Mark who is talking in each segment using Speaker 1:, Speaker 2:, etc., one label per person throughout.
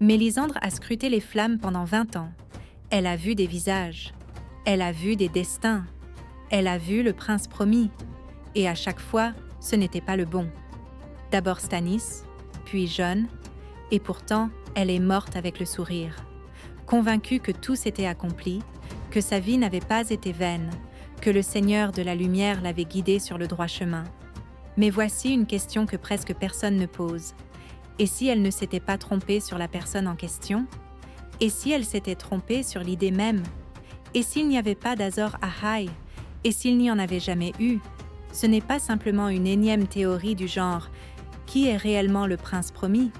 Speaker 1: Mélisandre a scruté les flammes pendant 20 ans. Elle a vu des visages. Elle a vu des destins. Elle a vu le prince promis. Et à chaque fois, ce n'était pas le bon. D'abord Stannis, puis Jon, et pourtant, elle est morte avec le sourire. Convaincue que tout s'était accompli, que sa vie n'avait pas été vaine, que le Seigneur de la Lumière l'avait guidée sur le droit chemin. Mais voici une question que presque personne ne pose. Et si elle ne s'était pas trompée sur la personne en question? Et si elle s'était trompée sur l'idée même? Et s'il n'y avait pas d'Azor Ahai? Et s'il n'y en avait jamais eu? Ce n'est pas simplement une énième théorie du genre « Qui est réellement le prince promis ?»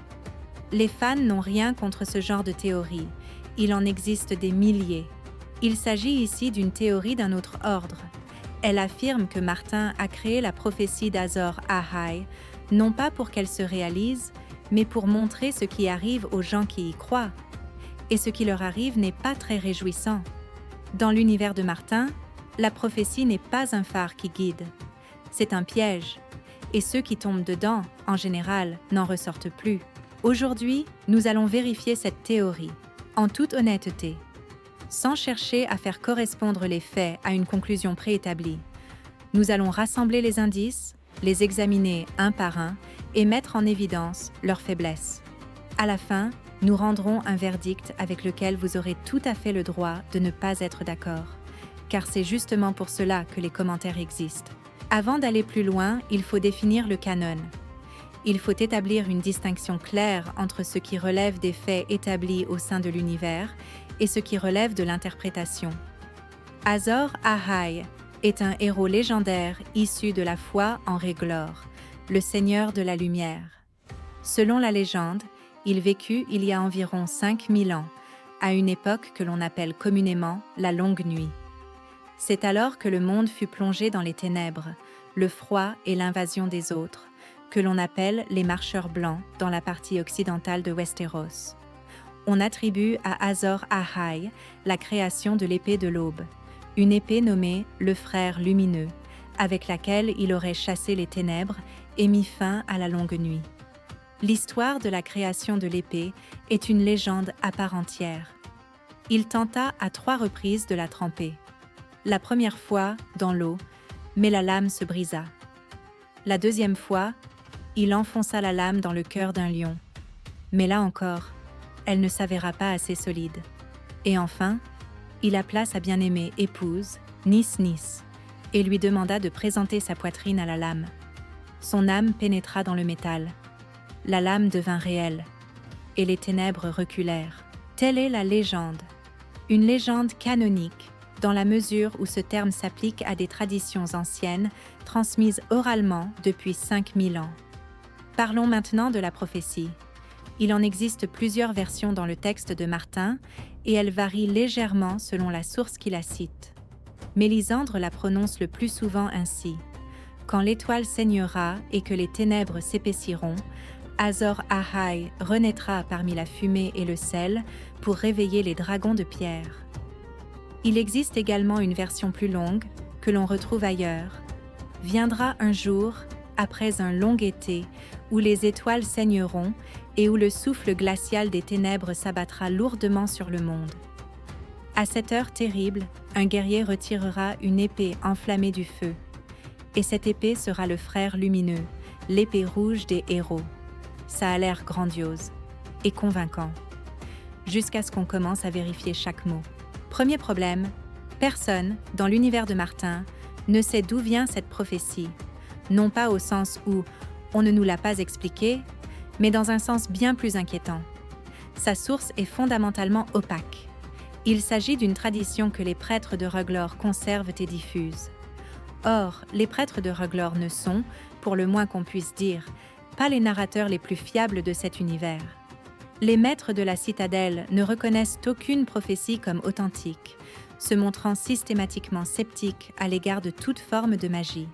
Speaker 1: Les fans n'ont rien contre ce genre de théorie. Il en existe des milliers. Il s'agit ici d'une théorie d'un autre ordre. Elle affirme que Martin a créé la prophétie d'Azor Ahai, non pas pour qu'elle se réalise, mais pour montrer ce qui arrive aux gens qui y croient. Et ce qui leur arrive n'est pas très réjouissant. Dans l'univers de Martin, la prophétie n'est pas un phare qui guide. C'est un piège. Et ceux qui tombent dedans, en général, n'en ressortent plus. Aujourd'hui, nous allons vérifier cette théorie, en toute honnêteté, sans chercher à faire correspondre les faits à une conclusion préétablie. Nous allons rassembler les indices, les examiner un par un et mettre en évidence leurs faiblesses. À la fin, nous rendrons un verdict avec lequel vous aurez tout à fait le droit de ne pas être d'accord, car c'est justement pour cela que les commentaires existent. Avant d'aller plus loin, il faut définir le canon. Il faut établir une distinction claire entre ce qui relève des faits établis au sein de l'univers et ce qui relève de l'interprétation. Azor Ahai est un héros légendaire issu de la foi en R'hllor, le Seigneur de la Lumière. Selon la légende, il vécut il y a environ 5000 ans, à une époque que l'on appelle communément la Longue Nuit. C'est alors que le monde fut plongé dans les ténèbres, le froid et l'invasion des autres, que l'on appelle les marcheurs blancs dans la partie occidentale de Westeros. On attribue à Azor Ahai la création de l'épée de l'aube, une épée nommée le frère lumineux, avec laquelle il aurait chassé les ténèbres et mis fin à la longue nuit. L'histoire de la création de l'épée est une légende à part entière. Il tenta à 3 reprises de la tremper. La première fois, dans l'eau, mais la lame se brisa. La deuxième fois, il enfonça la lame dans le cœur d'un lion. Mais là encore, elle ne s'avéra pas assez solide. Et enfin, il appela sa bien-aimée épouse, Nis, et lui demanda de présenter sa poitrine à la lame. Son âme pénétra dans le métal. La lame devint réelle, et les ténèbres reculèrent. Telle est la légende. Une légende canonique, dans la mesure où ce terme s'applique à des traditions anciennes transmises oralement depuis 5000 ans. Parlons maintenant de la prophétie. Il en existe plusieurs versions dans le texte de Martin et elles varient légèrement selon la source qui la cite. Mélisandre la prononce le plus souvent ainsi. Quand l'étoile saignera et que les ténèbres s'épaissiront, Azor Ahai renaîtra parmi la fumée et le sel pour réveiller les dragons de pierre. Il existe également une version plus longue, que l'on retrouve ailleurs. Viendra un jour, après un long été, où les étoiles saigneront et où le souffle glacial des ténèbres s'abattra lourdement sur le monde. À cette heure terrible, un guerrier retirera une épée enflammée du feu. Et cette épée sera le frère lumineux, l'épée rouge des héros. Ça a l'air grandiose et convaincant, jusqu'à ce qu'on commence à vérifier chaque mot. Premier problème, personne, dans l'univers de Martin, ne sait d'où vient cette prophétie, non pas au sens où on ne nous l'a pas expliqué, mais dans un sens bien plus inquiétant. Sa source est fondamentalement opaque. Il s'agit d'une tradition que les prêtres de R'hllor conservent et diffusent. Or, les prêtres de R'hllor ne sont, pour le moins qu'on puisse dire, pas les narrateurs les plus fiables de cet univers. Les maîtres de la citadelle ne reconnaissent aucune prophétie comme authentique, se montrant systématiquement sceptiques à l'égard de toute forme de magie.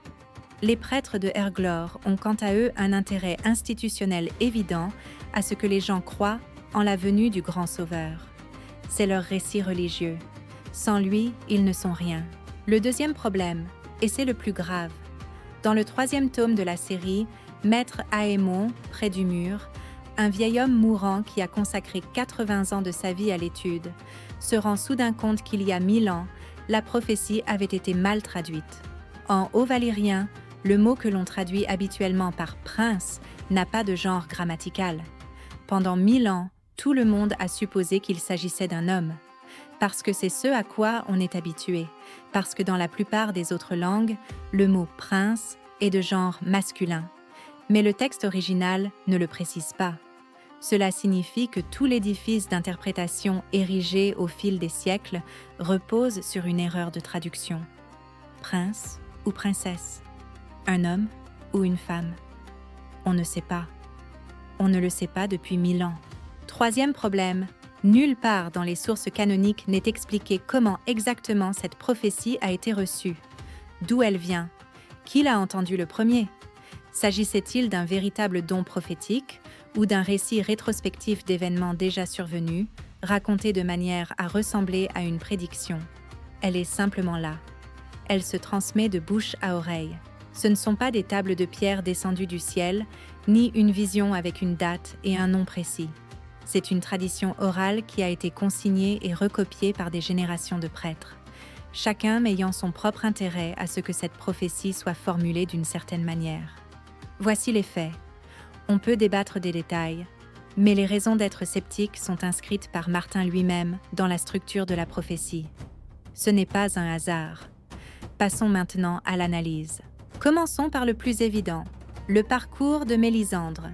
Speaker 1: Les prêtres de R'hllor ont quant à eux un intérêt institutionnel évident à ce que les gens croient en la venue du grand sauveur. C'est leur récit religieux. Sans lui, ils ne sont rien. Le deuxième problème, et c'est le plus grave, dans le 3e tome de la série, Maître Aémon, près du mur, Un vieil homme mourant qui a consacré 80 ans de sa vie à l'étude se rend soudain compte qu'il y a 1000 ans, la prophétie avait été mal traduite. En haut-valyrien, le mot que l'on traduit habituellement par prince n'a pas de genre grammatical. Pendant 1000 ans, tout le monde a supposé qu'il s'agissait d'un homme, parce que c'est ce à quoi on est habitué, parce que dans la plupart des autres langues, le mot prince est de genre masculin. Mais le texte original ne le précise pas. Cela signifie que tout l'édifice d'interprétation érigé au fil des siècles repose sur une erreur de traduction. Prince ou princesse? Un homme ou une femme? On ne sait pas. On ne le sait pas depuis 1000 ans. Troisième problème, nulle part dans les sources canoniques n'est expliqué comment exactement cette prophétie a été reçue. D'où elle vient? Qui l'a entendue le premier? S'agissait-il d'un véritable don prophétique ou d'un récit rétrospectif d'événements déjà survenus, raconté de manière à ressembler à une prédiction? Elle est simplement là. Elle se transmet de bouche à oreille. Ce ne sont pas des tables de pierre descendues du ciel, ni une vision avec une date et un nom précis. C'est une tradition orale qui a été consignée et recopiée par des générations de prêtres, chacun ayant son propre intérêt à ce que cette prophétie soit formulée d'une certaine manière. Voici les faits. On peut débattre des détails, mais les raisons d'être sceptique sont inscrites par Martin lui-même dans la structure de la prophétie. Ce n'est pas un hasard. Passons maintenant à l'analyse. Commençons par le plus évident, le parcours de Mélisandre.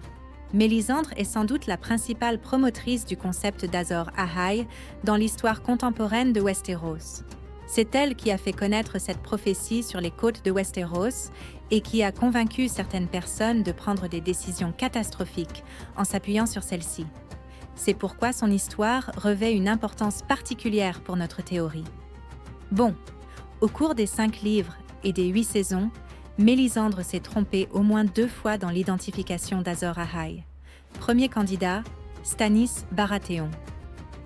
Speaker 1: Mélisandre est sans doute la principale promotrice du concept d'Azor Ahai dans l'histoire contemporaine de Westeros. C'est elle qui a fait connaître cette prophétie sur les côtes de Westeros et qui a convaincu certaines personnes de prendre des décisions catastrophiques en s'appuyant sur celle-ci. C'est pourquoi son histoire revêt une importance particulière pour notre théorie. Bon, au cours des 5 livres et des 8 saisons, Mélisandre s'est trompée au moins 2 fois dans l'identification d'Azor Ahai. Premier candidat, Stannis Baratheon.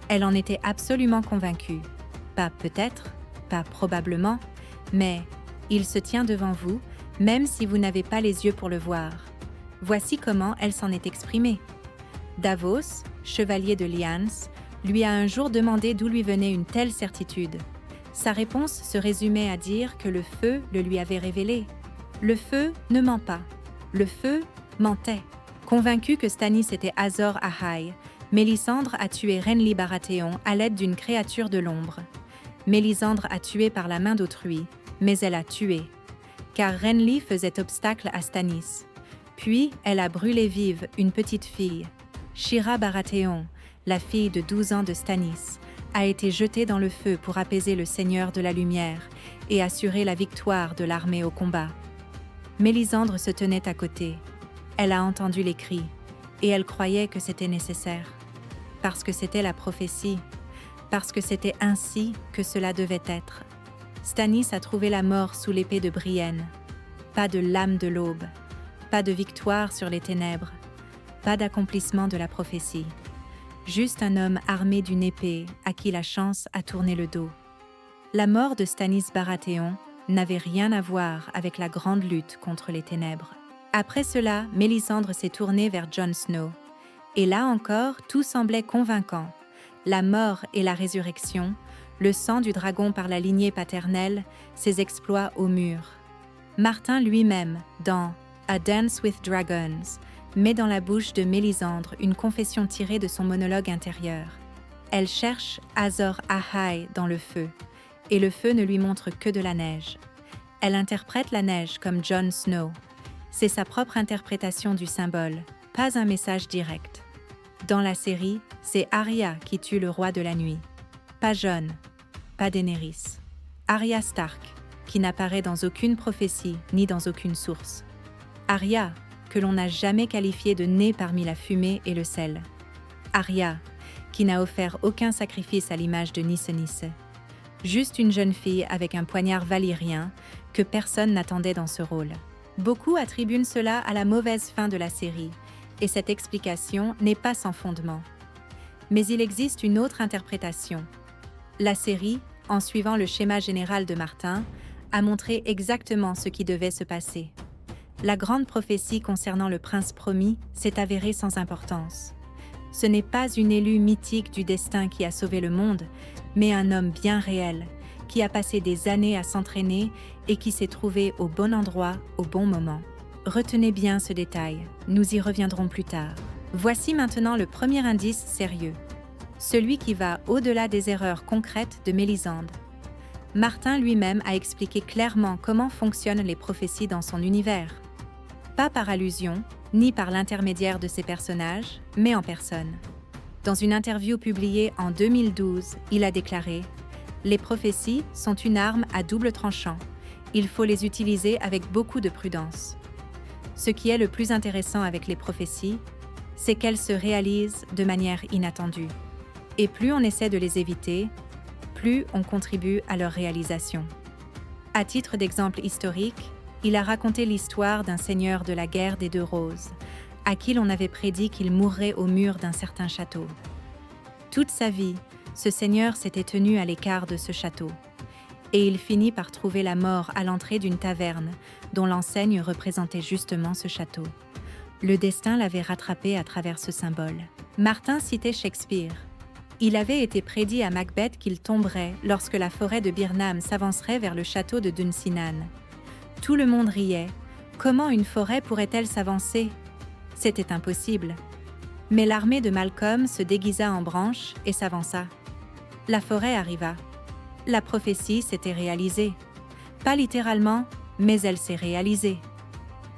Speaker 1: Elle en était absolument convaincue. Pas peut-être, pas probablement, mais il se tient devant vous, même si vous n'avez pas les yeux pour le voir. Voici comment elle s'en est exprimée. Davos, chevalier de Lyanna, lui a un jour demandé d'où lui venait une telle certitude. Sa réponse se résumait à dire que le feu le lui avait révélé. Le feu ne ment pas. Le feu mentait. Convaincue que Stannis était Azor Ahai, Mélisandre a tué Renly Baratheon à l'aide d'une créature de l'ombre. Mélisandre a tué par la main d'autrui, mais elle a tué, car Renly faisait obstacle à Stannis. Puis, elle a brûlé vive une petite fille. Shira Baratheon, la fille de 12 ans de Stannis, a été jetée dans le feu pour apaiser le Seigneur de la Lumière et assurer la victoire de l'armée au combat. Mélisandre se tenait à côté. Elle a entendu les cris, et elle croyait que c'était nécessaire. Parce que c'était la prophétie, parce que c'était ainsi que cela devait être. Stannis a trouvé la mort sous l'épée de Brienne. Pas de lame de l'aube, pas de victoire sur les ténèbres, pas d'accomplissement de la prophétie. Juste un homme armé d'une épée à qui la chance a tourné le dos. La mort de Stannis Baratheon n'avait rien à voir avec la grande lutte contre les ténèbres. Après cela, Mélisandre s'est tournée vers Jon Snow. Et là encore, tout semblait convaincant. La mort et la résurrection, le sang du dragon par la lignée paternelle, ses exploits au mur. Martin lui-même, dans A Dance with Dragons, met dans la bouche de Mélisandre une confession tirée de son monologue intérieur. Elle cherche Azor Ahai dans le feu, et le feu ne lui montre que de la neige. Elle interprète la neige comme Jon Snow. C'est sa propre interprétation du symbole, pas un message direct. Dans la série, c'est Arya qui tue le roi de la nuit. Pas Jon, pas Daenerys. Arya Stark, qui n'apparaît dans aucune prophétie ni dans aucune source. Arya, que l'on n'a jamais qualifiée de née parmi la fumée et le sel. Arya, qui n'a offert aucun sacrifice à l'image de Nice. Juste une jeune fille avec un poignard valyrien que personne n'attendait dans ce rôle. Beaucoup attribuent cela à la mauvaise fin de la série, et cette explication n'est pas sans fondement. Mais il existe une autre interprétation. La série, en suivant le schéma général de Martin, a montré exactement ce qui devait se passer. La grande prophétie concernant le prince promis s'est avérée sans importance. Ce n'est pas une élue mythique du destin qui a sauvé le monde, mais un homme bien réel, qui a passé des années à s'entraîner et qui s'est trouvé au bon endroit au bon moment. Retenez bien ce détail, nous y reviendrons plus tard. Voici maintenant le premier indice sérieux, celui qui va au-delà des erreurs concrètes de Mélisande. Martin lui-même a expliqué clairement comment fonctionnent les prophéties dans son univers. Pas par allusion, ni par l'intermédiaire de ses personnages, mais en personne. Dans une interview publiée en 2012, il a déclaré « Les prophéties sont une arme à double tranchant. Il faut les utiliser avec beaucoup de prudence. » Ce qui est le plus intéressant avec les prophéties, c'est qu'elles se réalisent de manière inattendue. Et plus on essaie de les éviter, plus on contribue à leur réalisation. À titre d'exemple historique, il a raconté l'histoire d'un seigneur de la guerre des Deux Roses, à qui l'on avait prédit qu'il mourrait au mur d'un certain château. Toute sa vie, ce seigneur s'était tenu à l'écart de ce château, et il finit par trouver la mort à l'entrée d'une taverne dont l'enseigne représentait justement ce château. Le destin l'avait rattrapé à travers ce symbole. Martin citait Shakespeare. Il avait été prédit à Macbeth qu'il tomberait lorsque la forêt de Birnam s'avancerait vers le château de Dunsinane. Tout le monde riait. Comment une forêt pourrait-elle s'avancer ? C'était impossible. Mais l'armée de Malcolm se déguisa en branche et s'avança. La forêt arriva. La prophétie s'était réalisée. Pas littéralement, mais elle s'est réalisée.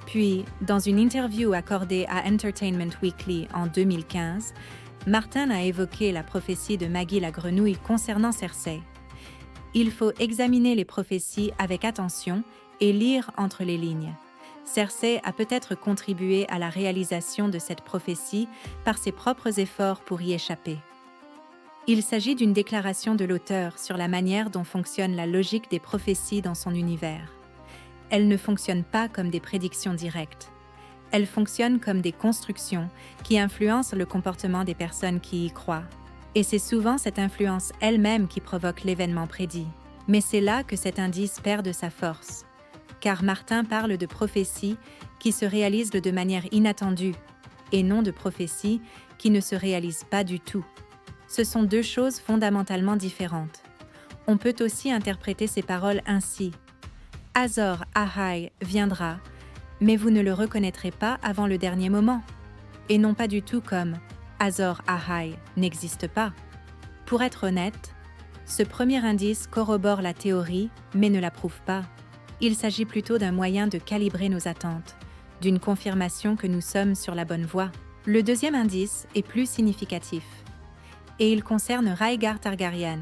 Speaker 1: Puis, dans une interview accordée à Entertainment Weekly en 2015, Martin a évoqué la prophétie de Maggie la grenouille concernant Cersei. Il faut examiner les prophéties avec attention et lire entre les lignes. Cersei a peut-être contribué à la réalisation de cette prophétie par ses propres efforts pour y échapper. Il s'agit d'une déclaration de l'auteur sur la manière dont fonctionne la logique des prophéties dans son univers. Elles ne fonctionnent pas comme des prédictions directes. Elles fonctionnent comme des constructions qui influencent le comportement des personnes qui y croient. Et c'est souvent cette influence elle-même qui provoque l'événement prédit. Mais c'est là que cet indice perd de sa force. Car Martin parle de prophéties qui se réalisent de manière inattendue, et non de prophéties qui ne se réalisent pas du tout. Ce sont deux choses fondamentalement différentes. On peut aussi interpréter ces paroles ainsi. Azor Ahai viendra, mais vous ne le reconnaîtrez pas avant le dernier moment. Et non pas du tout comme Azor Ahai n'existe pas. Pour être honnête, ce premier indice corrobore la théorie, mais ne la prouve pas. Il s'agit plutôt d'un moyen de calibrer nos attentes, d'une confirmation que nous sommes sur la bonne voie. Le deuxième indice est plus significatif, et il concerne Rhaegar Targaryen.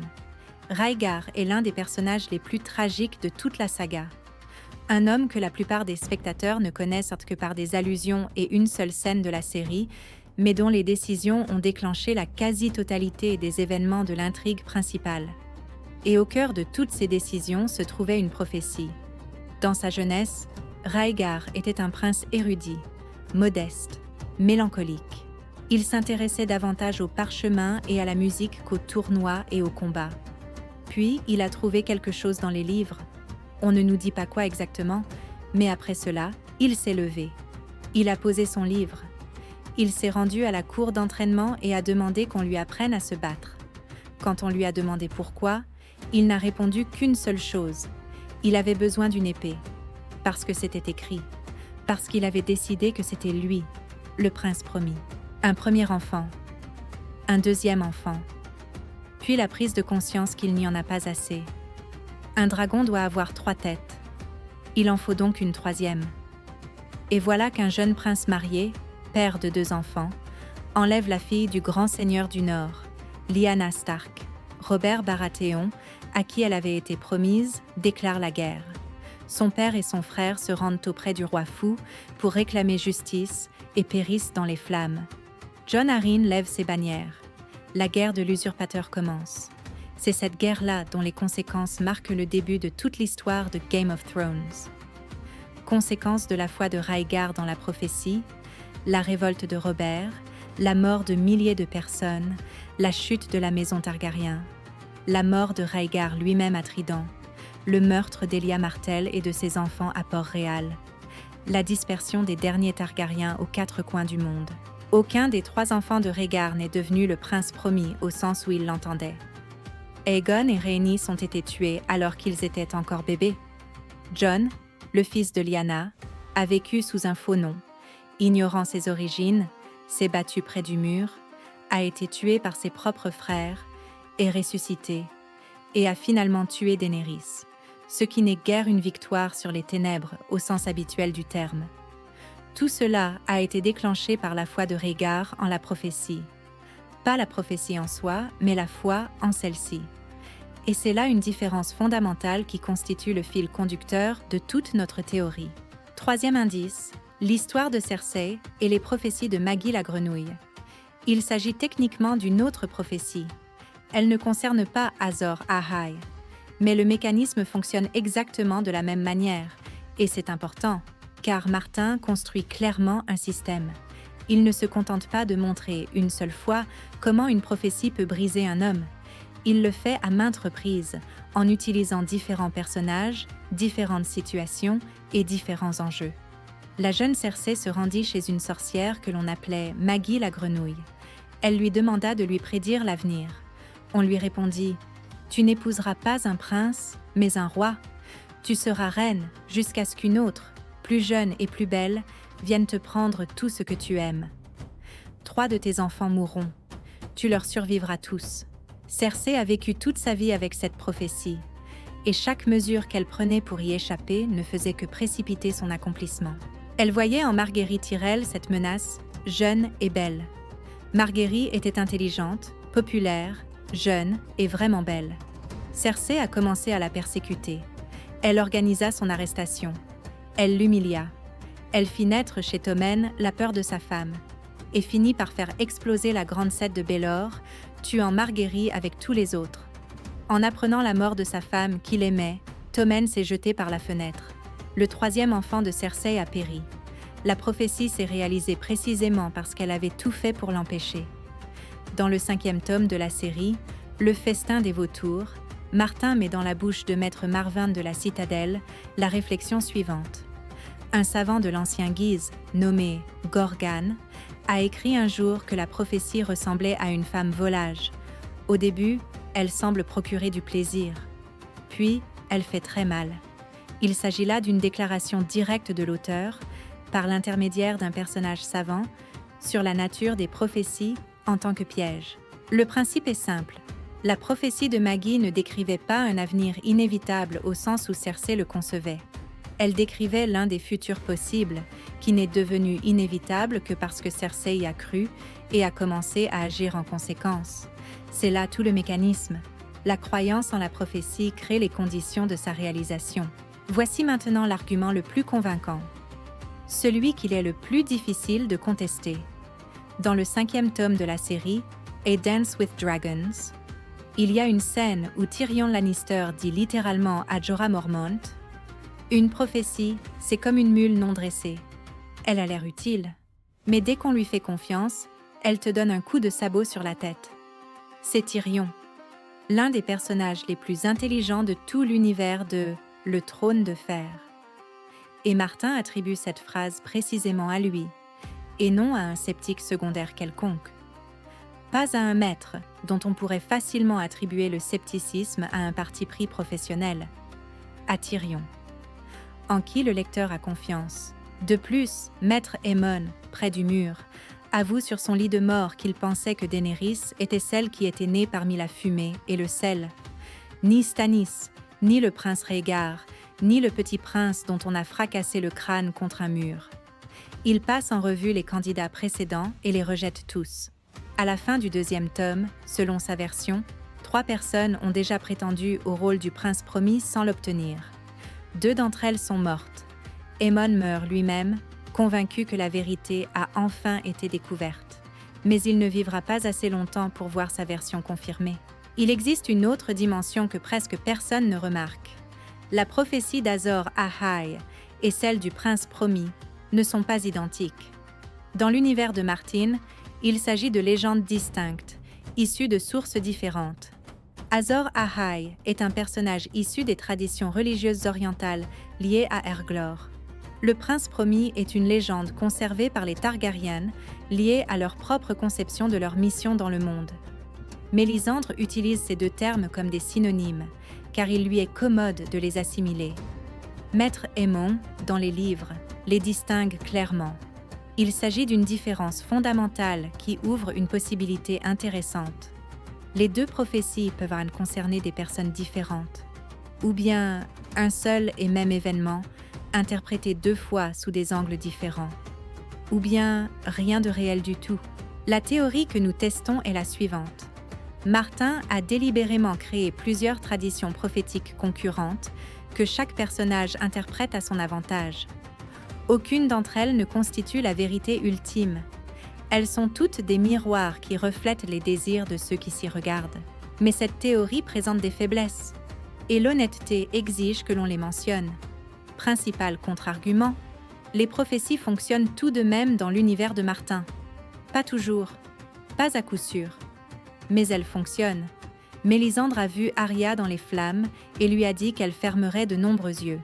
Speaker 1: Rhaegar est l'un des personnages les plus tragiques de toute la saga. Un homme que la plupart des spectateurs ne connaissent que par des allusions et une seule scène de la série, mais dont les décisions ont déclenché la quasi-totalité des événements de l'intrigue principale. Et au cœur de toutes ces décisions se trouvait une prophétie. Dans sa jeunesse, Rhaegar était un prince érudit, modeste, mélancolique. Il s'intéressait davantage au parchemin et à la musique qu'aux tournois et aux combats. Puis, il a trouvé quelque chose dans les livres. On ne nous dit pas quoi exactement, mais après cela, il s'est levé. Il a posé son livre. Il s'est rendu à la cour d'entraînement et a demandé qu'on lui apprenne à se battre. Quand on lui a demandé pourquoi, il n'a répondu qu'une seule chose. Il avait besoin d'une épée. Parce que c'était écrit. Parce qu'il avait décidé que c'était lui, le prince promis. Un premier enfant. Un deuxième enfant. Puis la prise de conscience qu'il n'y en a pas assez. Un dragon doit avoir 3 têtes. Il en faut donc une 3e. Et voilà qu'un jeune prince marié, père de 2 enfants, enlève la fille du grand seigneur du Nord, Lyanna Stark. Robert Baratheon, à qui elle avait été promise, déclare la guerre. Son père et son frère se rendent auprès du roi fou pour réclamer justice et périssent dans les flammes. Jon Arryn lève ses bannières. La guerre de l'usurpateur commence. C'est cette guerre-là dont les conséquences marquent le début de toute l'histoire de Game of Thrones. Conséquence de la foi de Rhaegar dans la prophétie, la révolte de Robert, la mort de milliers de personnes, la chute de la maison Targaryen, la mort de Rhaegar lui-même à Trident, le meurtre d'Elia Martell et de ses enfants à Port-Réal, la dispersion des derniers Targaryens aux 4 coins du monde. Aucun des 3 enfants de Rhaegar n'est devenu le prince promis au sens où il l'entendait. Aegon et Rhaenys ont été tués alors qu'ils étaient encore bébés. Jon, le fils de Lyanna, a vécu sous un faux nom, ignorant ses origines, s'est battu près du mur, a été tué par ses propres frères, est ressuscité, et a finalement tué Daenerys, ce qui n'est guère une victoire sur les ténèbres au sens habituel du terme. Tout cela a été déclenché par la foi de Rhaegar en la prophétie. Pas la prophétie en soi, mais la foi en celle-ci. Et c'est là une différence fondamentale qui constitue le fil conducteur de toute notre théorie. 3e indice, l'histoire de Cersei et les prophéties de Maggie la Grenouille. Il s'agit techniquement d'une autre prophétie. Elle ne concerne pas Azor Ahai, mais le mécanisme fonctionne exactement de la même manière, et c'est important, car Martin construit clairement un système. Il ne se contente pas de montrer une seule fois comment une prophétie peut briser un homme. Il le fait à maintes reprises, en utilisant différents personnages, différentes situations et différents enjeux. La jeune Cersei se rendit chez une sorcière que l'on appelait Maggie la Grenouille. Elle lui demanda de lui prédire l'avenir. On lui répondit « Tu n'épouseras pas un prince, mais un roi. Tu seras reine jusqu'à ce qu'une autre, plus jeune et plus belle, vienne te prendre tout ce que tu aimes. 3 de tes enfants mourront. Tu leur survivras tous. » Cersei a vécu toute sa vie avec cette prophétie, et chaque mesure qu'elle prenait pour y échapper ne faisait que précipiter son accomplissement. Elle voyait en Marguerite Tyrell cette menace, jeune et belle. Marguerite était intelligente, populaire, jeune et vraiment belle. Cersei a commencé à la persécuter. Elle organisa son arrestation. Elle l'humilia. Elle fit naître chez Tommen la peur de sa femme, et finit par faire exploser la grande cèdre de Baelor, tuant Marguerite avec tous les autres. En apprenant la mort de sa femme qu'il aimait, Tommen s'est jeté par la fenêtre. Le 3e enfant de Cersei a péri. La prophétie s'est réalisée précisément parce qu'elle avait tout fait pour l'empêcher. Dans le 5e tome de la série, Le festin des vautours, Martin met dans la bouche de maître Marvin de la Citadelle la réflexion suivante. Un savant de l'ancien Guise, nommé Gorgan, a écrit un jour que la prophétie ressemblait à une femme volage. Au début, elle semble procurer du plaisir. Puis, elle fait très mal. Il s'agit là d'une déclaration directe de l'auteur, par l'intermédiaire d'un personnage savant, sur la nature des prophéties en tant que piège. Le principe est simple. La prophétie de Maggie ne décrivait pas un avenir inévitable au sens où Cersei le concevait. Elle décrivait l'un des futurs possibles, qui n'est devenu inévitable que parce que Cersei y a cru et a commencé à agir en conséquence. C'est là tout le mécanisme. La croyance en la prophétie crée les conditions de sa réalisation. Voici maintenant l'argument le plus convaincant. Celui qu'il est le plus difficile de contester. Dans le 5e tome de la série, A Dance with Dragons, il y a une scène où Tyrion Lannister dit littéralement à Jorah Mormont « Une prophétie, c'est comme une mule non dressée. Elle a l'air utile, mais dès qu'on lui fait confiance, elle te donne un coup de sabot sur la tête. » C'est Tyrion, l'un des personnages les plus intelligents de tout l'univers de « Le trône de fer ». Et Martin attribue cette phrase précisément à lui, et non à un sceptique secondaire quelconque. Pas à un maître, dont on pourrait facilement attribuer le scepticisme à un parti pris professionnel. À Tyrion, en qui le lecteur a confiance. De plus, maître Aemon, près du mur, avoue sur son lit de mort qu'il pensait que Daenerys était celle qui était née parmi la fumée et le sel. Ni Stannis, ni le prince Rhaegar, ni le petit prince dont on a fracassé le crâne contre un mur. Il passe en revue les candidats précédents et les rejette tous. À la fin du 2e tome, selon sa version, 3 personnes ont déjà prétendu au rôle du prince promis sans l'obtenir. 2 d'entre elles sont mortes. Aemon meurt lui-même, convaincu que la vérité a enfin été découverte. Mais il ne vivra pas assez longtemps pour voir sa version confirmée. Il existe une autre dimension que presque personne ne remarque. La prophétie d'Azor Ahai et celle du prince promis ne sont pas identiques. Dans l'univers de Martin, il s'agit de légendes distinctes, issues de sources différentes. Azor Ahai est un personnage issu des traditions religieuses orientales liées à Erglor. Le prince promis est une légende conservée par les Targaryen, liée à leur propre conception de leur mission dans le monde. Mélisandre utilise ces deux termes comme des synonymes, car il lui est commode de les assimiler. Maître Aemon, dans les livres, les distingue clairement. Il s'agit d'une différence fondamentale qui ouvre une possibilité intéressante. Les deux prophéties peuvent concerner des personnes différentes, ou bien un seul et même événement, interprété deux fois sous des angles différents, ou bien rien de réel du tout. La théorie que nous testons est la suivante. Martin a délibérément créé plusieurs traditions prophétiques concurrentes que chaque personnage interprète à son avantage. Aucune d'entre elles ne constitue la vérité ultime. Elles sont toutes des miroirs qui reflètent les désirs de ceux qui s'y regardent. Mais cette théorie présente des faiblesses, et l'honnêteté exige que l'on les mentionne. Principal contre-argument, les prophéties fonctionnent tout de même dans l'univers de Martin. Pas toujours, pas à coup sûr, mais elles fonctionnent. Mélisandre a vu Arya dans les flammes et lui a dit qu'elle fermerait de nombreux yeux.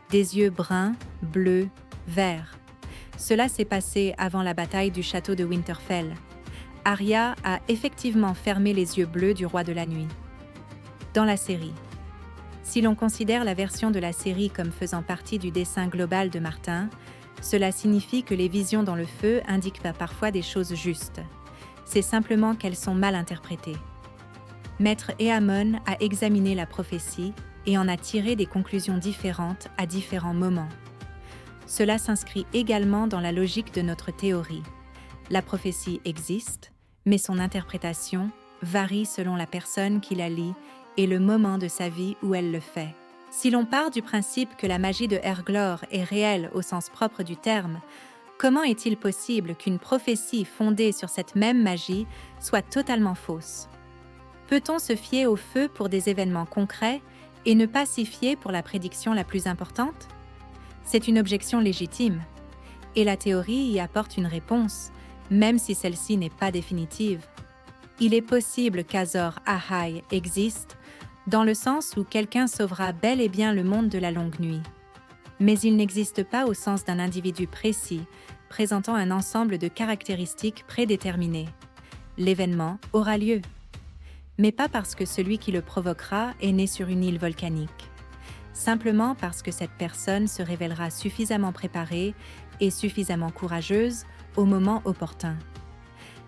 Speaker 1: Des yeux bruns, bleus, verts. Cela s'est passé avant la bataille du château de Winterfell. Arya a effectivement fermé les yeux bleus du roi de la nuit. Dans la série. Si l'on considère la version de la série comme faisant partie du dessin global de Martin, cela signifie que les visions dans le feu indiquent pas parfois des choses justes. C'est simplement qu'elles sont mal interprétées. Maître Eamon a examiné la prophétie et en a tiré des conclusions différentes à différents moments. Cela s'inscrit également dans la logique de notre théorie. La prophétie existe, mais son interprétation varie selon la personne qui la lit et le moment de sa vie où elle le fait. Si l'on part du principe que la magie de Erglor est réelle au sens propre du terme, comment est-il possible qu'une prophétie fondée sur cette même magie soit totalement fausse? Peut-on se fier au feu pour des événements concrets et ne pas s'y fier pour la prédiction la plus importante? C'est une objection légitime, et la théorie y apporte une réponse, même si celle-ci n'est pas définitive. Il est possible qu'Azor Ahai existe, dans le sens où quelqu'un sauvera bel et bien le monde de la longue nuit. Mais il n'existe pas au sens d'un individu précis, présentant un ensemble de caractéristiques prédéterminées. L'événement aura lieu, mais pas parce que celui qui le provoquera est né sur une île volcanique. Simplement parce que cette personne se révélera suffisamment préparée et suffisamment courageuse au moment opportun.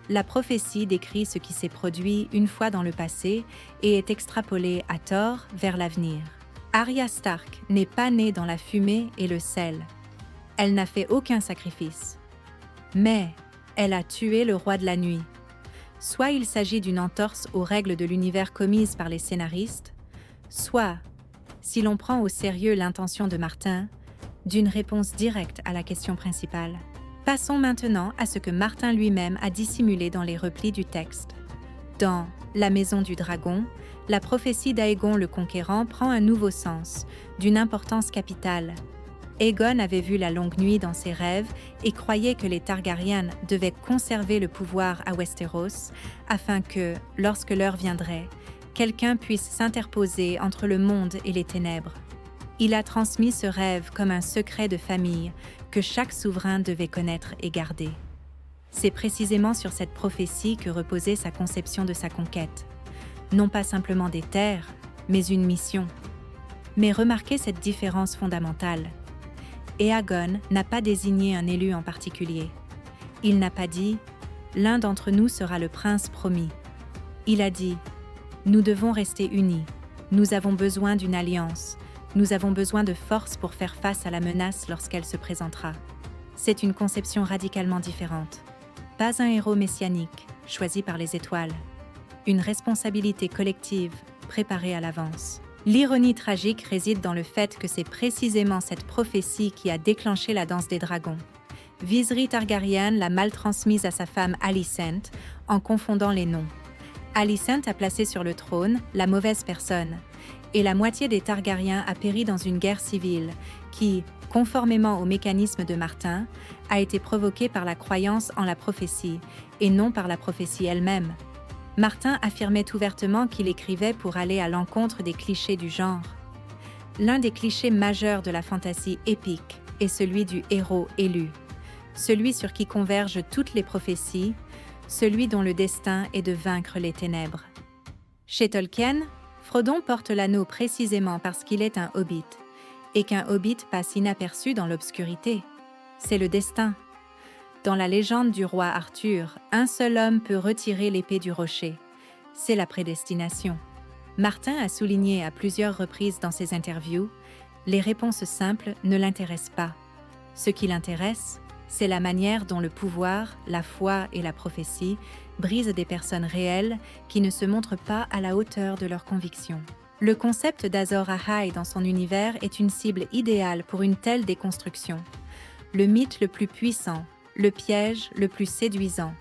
Speaker 1: La prophétie décrit ce qui s'est produit une fois dans le passé et est extrapolée à tort vers l'avenir. Arya Stark n'est pas née dans la fumée et le sel. Elle n'a fait aucun sacrifice. Mais elle a tué le roi de la nuit. Soit il s'agit d'une entorse aux règles de l'univers commises par les scénaristes, soit, si l'on prend au sérieux l'intention de Martin, d'une réponse directe à la question principale. Passons maintenant à ce que Martin lui-même a dissimulé dans les replis du texte. Dans La Maison du Dragon, la prophétie d'Aegon le Conquérant prend un nouveau sens, d'une importance capitale. Aegon avait vu la longue nuit dans ses rêves et croyait que les Targaryens devaient conserver le pouvoir à Westeros afin que, lorsque l'heure viendrait, quelqu'un puisse s'interposer entre le monde et les ténèbres. Il a transmis ce rêve comme un secret de famille que chaque souverain devait connaître et garder. C'est précisément sur cette prophétie que reposait sa conception de sa conquête. Non pas simplement des terres, mais une mission. Mais remarquez cette différence fondamentale. Aegon n'a pas désigné un élu en particulier. Il n'a pas dit « l'un d'entre nous sera le prince promis ». Il a dit « nous devons rester unis, nous avons besoin d'une alliance, nous avons besoin de force pour faire face à la menace lorsqu'elle se présentera ». C'est une conception radicalement différente. Pas un héros messianique, choisi par les étoiles. Une responsabilité collective, préparée à l'avance. L'ironie tragique réside dans le fait que c'est précisément cette prophétie qui a déclenché la danse des dragons. Viserys Targaryen l'a mal transmise à sa femme Alicent en confondant les noms. Alicent a placé sur le trône la mauvaise personne, et la moitié des Targaryens a péri dans une guerre civile qui, conformément au mécanisme de Martin, a été provoquée par la croyance en la prophétie et non par la prophétie elle-même. Martin affirmait ouvertement qu'il écrivait pour aller à l'encontre des clichés du genre. L'un des clichés majeurs de la fantasy épique est celui du héros élu, celui sur qui convergent toutes les prophéties, celui dont le destin est de vaincre les ténèbres. Chez Tolkien, Frodon porte l'anneau précisément parce qu'il est un hobbit, et qu'un hobbit passe inaperçu dans l'obscurité. C'est le destin. Dans la légende du roi Arthur, un seul homme peut retirer l'épée du rocher. C'est la prédestination. Martin a souligné à plusieurs reprises dans ses interviews, les réponses simples ne l'intéressent pas. Ce qui l'intéresse, c'est la manière dont le pouvoir, la foi et la prophétie brisent des personnes réelles qui ne se montrent pas à la hauteur de leurs convictions. Le concept d'Azor Ahai dans son univers est une cible idéale pour une telle déconstruction. Le mythe le plus puissant, le piège le plus séduisant.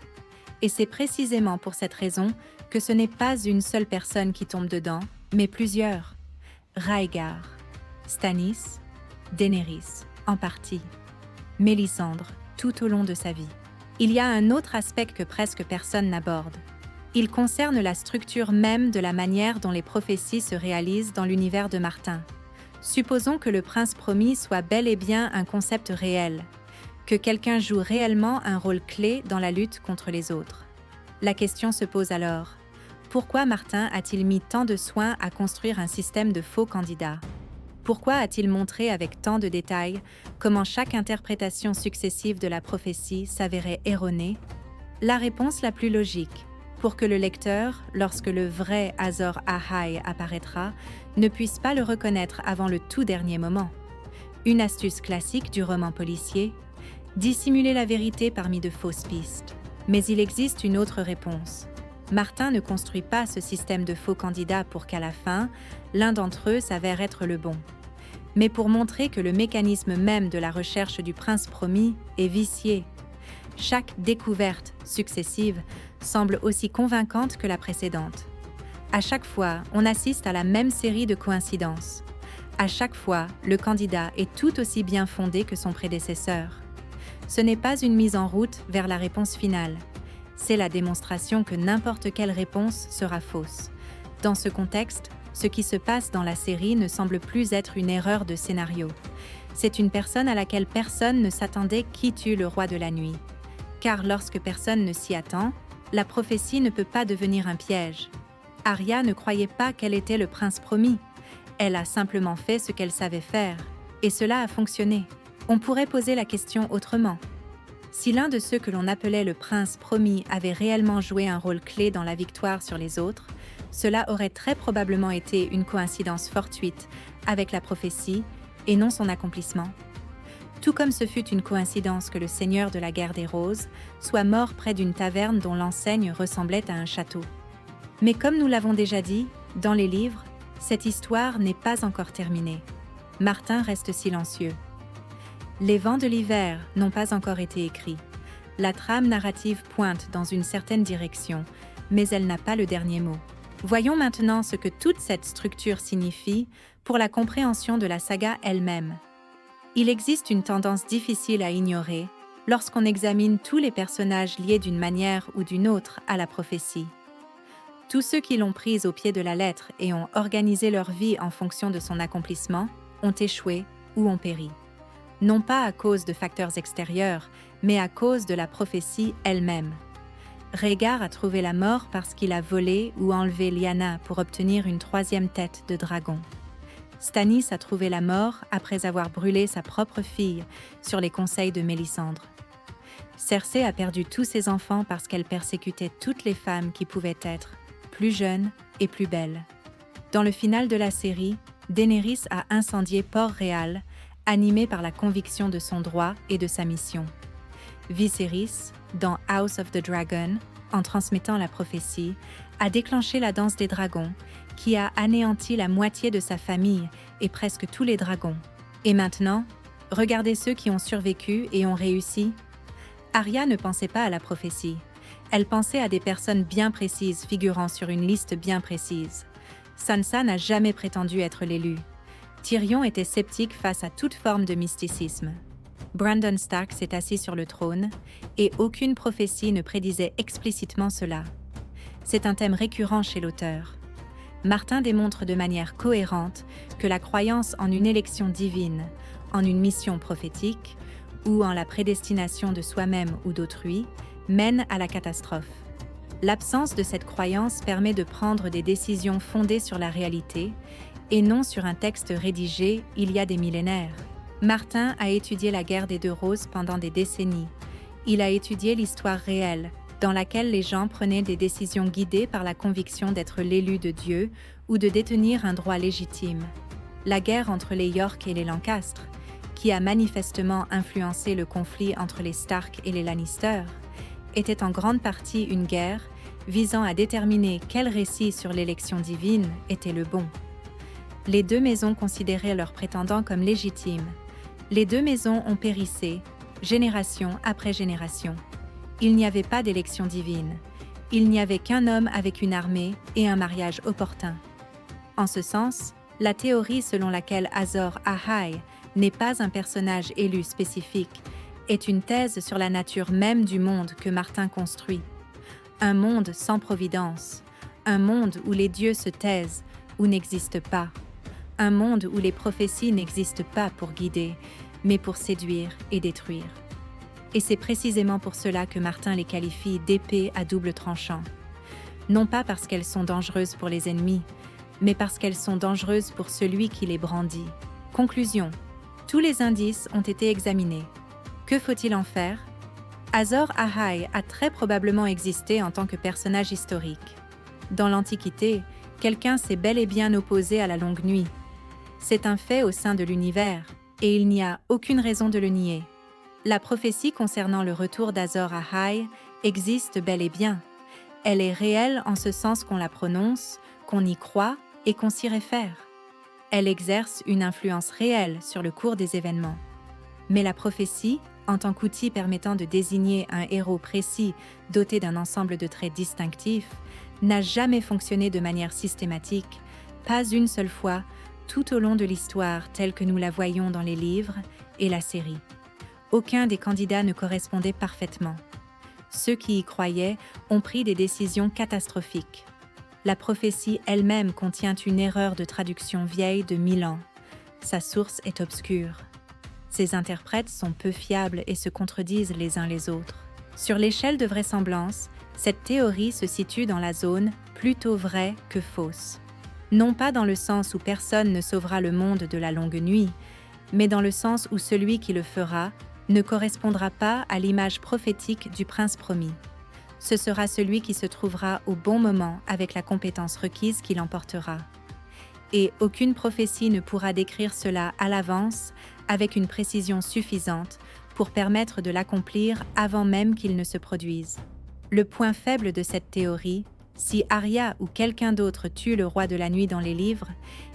Speaker 1: Et c'est précisément pour cette raison que ce n'est pas une seule personne qui tombe dedans, mais plusieurs. Rhaegar, Stannis, Daenerys, en partie. Mélisandre, tout au long de sa vie. Il y a un autre aspect que presque personne n'aborde. Il concerne la structure même de la manière dont les prophéties se réalisent dans l'univers de Martin. Supposons que le prince promis soit bel et bien un concept réel, que quelqu'un joue réellement un rôle clé dans la lutte contre les autres. La question se pose alors, pourquoi Martin a-t-il mis tant de soin à construire un système de faux candidats ? Pourquoi a-t-il montré avec tant de détails comment chaque interprétation successive de la prophétie s'avérait erronée ? La réponse la plus logique, pour que le lecteur, lorsque le vrai Azor Ahai apparaîtra, ne puisse pas le reconnaître avant le tout dernier moment. Une astuce classique du roman policier, dissimuler la vérité parmi de fausses pistes. Mais il existe une autre réponse. Martin ne construit pas ce système de faux candidats pour qu'à la fin, l'un d'entre eux s'avère être le bon, mais pour montrer que le mécanisme même de la recherche du prince promis est vicié. Chaque découverte successive semble aussi convaincante que la précédente. À chaque fois, on assiste à la même série de coïncidences. À chaque fois, le candidat est tout aussi bien fondé que son prédécesseur. Ce n'est pas une mise en route vers la réponse finale. C'est la démonstration que n'importe quelle réponse sera fausse. Dans ce contexte, ce qui se passe dans la série ne semble plus être une erreur de scénario. C'est une personne à laquelle personne ne s'attendait qui tue le roi de la nuit. Car lorsque personne ne s'y attend, la prophétie ne peut pas devenir un piège. Arya ne croyait pas qu'elle était le prince promis. Elle a simplement fait ce qu'elle savait faire, et cela a fonctionné. On pourrait poser la question autrement. Si l'un de ceux que l'on appelait le prince promis avait réellement joué un rôle clé dans la victoire sur les autres, cela aurait très probablement été une coïncidence fortuite avec la prophétie et non son accomplissement. Tout comme ce fut une coïncidence que le seigneur de la guerre des roses soit mort près d'une taverne dont l'enseigne ressemblait à un château. Mais comme nous l'avons déjà dit, dans les livres, cette histoire n'est pas encore terminée. Martin reste silencieux. Les vents de l'hiver n'ont pas encore été écrits. La trame narrative pointe dans une certaine direction, mais elle n'a pas le dernier mot. Voyons maintenant ce que toute cette structure signifie pour la compréhension de la saga elle-même. Il existe une tendance difficile à ignorer lorsqu'on examine tous les personnages liés d'une manière ou d'une autre à la prophétie. Tous ceux qui l'ont prise au pied de la lettre et ont organisé leur vie en fonction de son accomplissement ont échoué ou ont péri. Non pas à cause de facteurs extérieurs, mais à cause de la prophétie elle-même. Rhaegar a trouvé la mort parce qu'il a volé ou enlevé Lyanna pour obtenir une troisième tête de dragon. Stannis a trouvé la mort après avoir brûlé sa propre fille sur les conseils de Mélisandre. Cersei a perdu tous ses enfants parce qu'elle persécutait toutes les femmes qui pouvaient être plus jeunes et plus belles. Dans le final de la série, Daenerys a incendié Port-Réal, animée par la conviction de son droit et de sa mission. Viserys, dans House of the Dragon, en transmettant la prophétie, a déclenché la danse des dragons, qui a anéanti la moitié de sa famille et presque tous les dragons. Et maintenant, regardez ceux qui ont survécu et ont réussi. Arya ne pensait pas à la prophétie. Elle pensait à des personnes bien précises figurant sur une liste bien précise. Sansa n'a jamais prétendu être l'élu. Tyrion était sceptique face à toute forme de mysticisme. Brandon Stark s'est assis sur le trône, et aucune prophétie ne prédisait explicitement cela. C'est un thème récurrent chez l'auteur. Martin démontre de manière cohérente que la croyance en une élection divine, en une mission prophétique ou en la prédestination de soi-même ou d'autrui mène à la catastrophe. L'absence de cette croyance permet de prendre des décisions fondées sur la réalité et non sur un texte rédigé il y a des millénaires. Martin a étudié la guerre des Deux Roses pendant des décennies. Il a étudié l'histoire réelle, dans laquelle les gens prenaient des décisions guidées par la conviction d'être l'élu de Dieu ou de détenir un droit légitime. La guerre entre les York et les Lancaster, qui a manifestement influencé le conflit entre les Stark et les Lannister, était en grande partie une guerre visant à déterminer quel récit sur l'élection divine était le bon. Les deux maisons considéraient leurs prétendants comme légitimes. Les deux maisons ont périssé, génération après génération. Il n'y avait pas d'élection divine. Il n'y avait qu'un homme avec une armée et un mariage opportun. En ce sens, la théorie selon laquelle Azor Ahai n'est pas un personnage élu spécifique est une thèse sur la nature même du monde que Martin construit. Un monde sans providence, un monde où les dieux se taisent ou n'existent pas, un monde où les prophéties n'existent pas pour guider, mais pour séduire et détruire. Et c'est précisément pour cela que Martin les qualifie d'épées à double tranchant. Non pas parce qu'elles sont dangereuses pour les ennemis, mais parce qu'elles sont dangereuses pour celui qui les brandit. Conclusion. Tous les indices ont été examinés. Que faut-il en faire ? Azor Ahai a très probablement existé en tant que personnage historique. Dans l'Antiquité, quelqu'un s'est bel et bien opposé à la longue nuit. C'est un fait au sein de l'univers, et il n'y a aucune raison de le nier. La prophétie concernant le retour d'Azor Ahai existe bel et bien. Elle est réelle en ce sens qu'on la prononce, qu'on y croit et qu'on s'y réfère. Elle exerce une influence réelle sur le cours des événements. Mais la prophétie, en tant qu'outil permettant de désigner un héros précis doté d'un ensemble de traits distinctifs, n'a jamais fonctionné de manière systématique, pas une seule fois, tout au long de l'histoire telle que nous la voyons dans les livres et la série. Aucun des candidats ne correspondait parfaitement. Ceux qui y croyaient ont pris des décisions catastrophiques. La prophétie elle-même contient une erreur de traduction vieille de 1000 ans. Sa source est obscure. Ses interprètes sont peu fiables et se contredisent les uns les autres. Sur l'échelle de vraisemblance, cette théorie se situe dans la zone plutôt vraie que fausse. Non pas dans le sens où personne ne sauvera le monde de la longue nuit, mais dans le sens où celui qui le fera ne correspondra pas à l'image prophétique du prince promis. Ce sera celui qui se trouvera au bon moment avec la compétence requise qui l'emportera. Et aucune prophétie ne pourra décrire cela à l'avance avec une précision suffisante pour permettre de l'accomplir avant même qu'il ne se produise. Le point faible de cette théorie, si Arya ou quelqu'un d'autre tue le roi de la nuit dans les livres,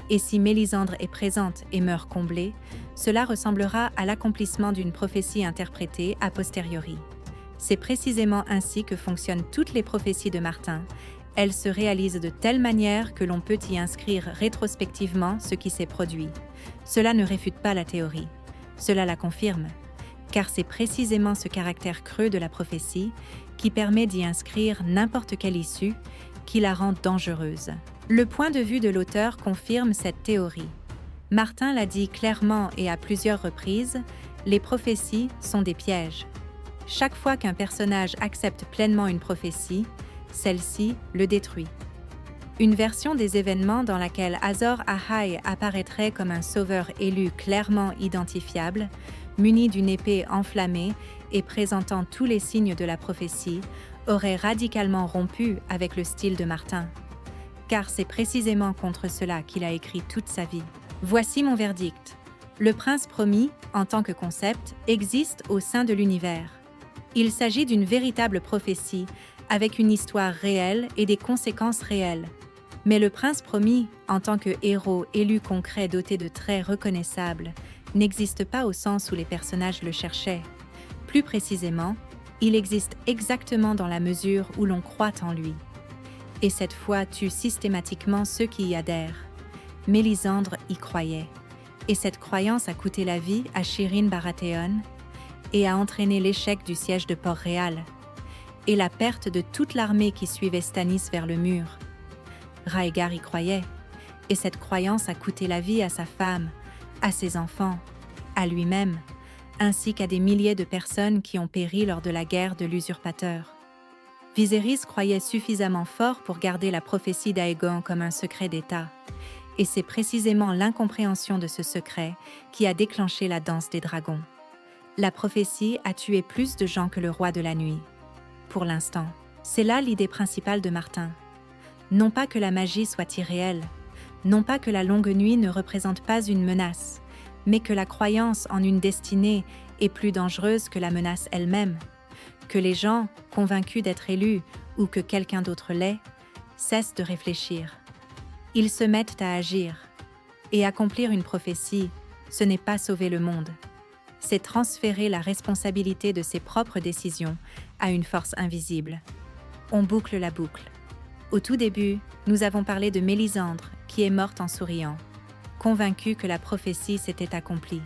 Speaker 1: et si Mélisandre est présente et meurt comblée, cela ressemblera à l'accomplissement d'une prophétie interprétée a posteriori. C'est précisément ainsi que fonctionnent toutes les prophéties de Martin. Elles se réalisent de telle manière que l'on peut y inscrire rétrospectivement ce qui s'est produit. Cela ne réfute pas la théorie, cela la confirme, car c'est précisément ce caractère creux de la prophétie qui permet d'y inscrire n'importe quelle issue qui la rend dangereuse. Le point de vue de l'auteur confirme cette théorie. Martin l'a dit clairement et à plusieurs reprises, les prophéties sont des pièges. Chaque fois qu'un personnage accepte pleinement une prophétie, celle-ci le détruit. Une version des événements dans laquelle Azor Ahai apparaîtrait comme un sauveur élu clairement identifiable, muni d'une épée enflammée et présentant tous les signes de la prophétie, aurait radicalement rompu avec le style de Martin. Car c'est précisément contre cela qu'il a écrit toute sa vie. Voici mon verdict. Le prince promis, en tant que concept, existe au sein de l'univers. Il s'agit d'une véritable prophétie, avec une histoire réelle et des conséquences réelles. Mais le prince promis, en tant que héros élu concret doté de traits reconnaissables, n'existe pas au sens où les personnages le cherchaient. Plus précisément, il existe exactement dans la mesure où l'on croit en lui. Et cette foi tue systématiquement ceux qui y adhèrent. Mélisandre y croyait. Et cette croyance a coûté la vie à Shireen Baratheon et a entraîné l'échec du siège de Port-Réal et la perte de toute l'armée qui suivait Stannis vers le mur. Rhaegar y croyait, et cette croyance a coûté la vie à sa femme, à ses enfants à lui-même, ainsi qu'à des milliers de personnes qui ont péri lors de la guerre de l'usurpateur. Viserys croyait suffisamment fort pour garder la prophétie d'Aegon comme un secret d'État, et c'est précisément l'incompréhension de ce secret qui a déclenché la danse des dragons. La prophétie a tué plus de gens que le roi de la nuit. Pour l'instant, c'est là l'idée principale de Martin. Non pas que la magie soit irréelle, non pas que la longue nuit ne représente pas une menace, mais que la croyance en une destinée est plus dangereuse que la menace elle-même, que les gens, convaincus d'être élus ou que quelqu'un d'autre l'est, cessent de réfléchir. Ils se mettent à agir. Et accomplir une prophétie, ce n'est pas sauver le monde. C'est transférer la responsabilité de ses propres décisions à une force invisible. On boucle la boucle. Au tout début, nous avons parlé de Mélisandre, qui est morte en souriant, convaincue que la prophétie s'était accomplie.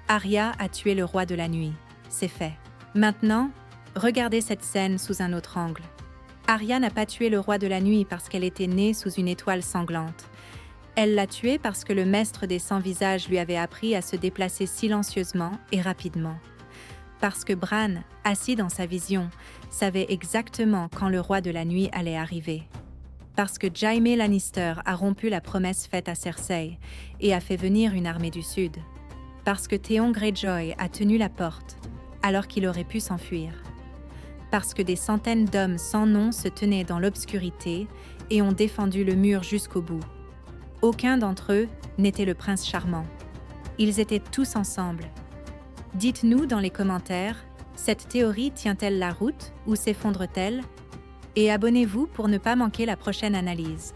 Speaker 1: Arya a tué le roi de la nuit. C'est fait. Maintenant, regardez cette scène sous un autre angle. Arya n'a pas tué le roi de la nuit parce qu'elle était née sous une étoile sanglante. Elle l'a tué parce que le maître des 100 visages lui avait appris à se déplacer silencieusement et rapidement. Parce que Bran, assis dans sa vision, savait exactement quand le roi de la nuit allait arriver. Parce que Jaime Lannister a rompu la promesse faite à Cersei et a fait venir une armée du Sud. Parce que Theon Greyjoy a tenu la porte, alors qu'il aurait pu s'enfuir. Parce que des centaines d'hommes sans nom se tenaient dans l'obscurité et ont défendu le mur jusqu'au bout. Aucun d'entre eux n'était le prince charmant. Ils étaient tous ensemble. Dites-nous dans les commentaires, cette théorie tient-elle la route ou s'effondre-t-elle? Et abonnez-vous pour ne pas manquer la prochaine analyse.